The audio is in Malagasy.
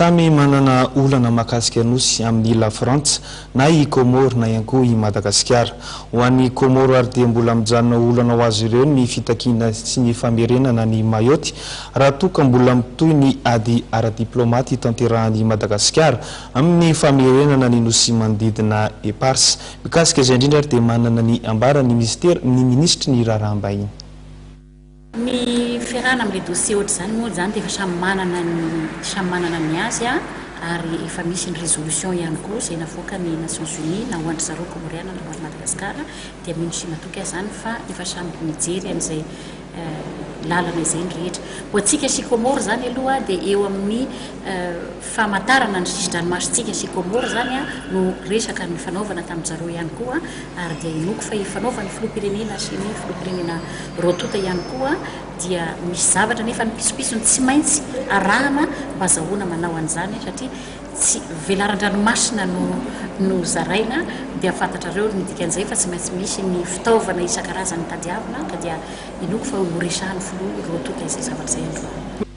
samy manana olana mahakasika anosy amin'ny La France na i Comore na ihany koa i Madagasikara. Ho an'ny Comore ary dia mbola mijanona olana ho azy ireo ny fitakiana sy ny famerenana ny Mayotte raha toa ka mbola mitohy ny ady ara-diplomaty tanterahany Madagasikara amin'ny famerenana ny nosy manodidina Epars. Mikasika izay indrindra ary dia manana ny ambara ny ministry ny raharaham-bahiny. Ny ferrana amin'ny dossier ohatr'izany moa zany dia efa samy manana ny azy ary efa misy ny résolution ihany koa izay navoaka ny Nations Unies na ho an'ny zareo Comoriana na ho an'ny Madagasikara dia mino sy matoky zany fa efa samy mijery an'izay lalana izay ny rehetra. Ho antsika sy Comore zany aloha dia eo amin'ny famantarana ny sisy-dranomasitsika sy Comore zany no resaka ny fanaovana tamin'ny zareo ihany koa ary dia inoko fa fanaovana filoham-pirenena sy ny filoham-pirenena rotota ihany koa dia misy zavatra nefa ny pisopisony tsy maintsy arahana mba zahoana manao an'izany satria tsy velaran-dranomasina no zaraina dia fantatrareo ny dikan'izay fa tsy maintsy misy ny fitaovana isan-karazany tadiavina ka dia inoko fa ho resahany filoha rotota izay zavatra izay androany.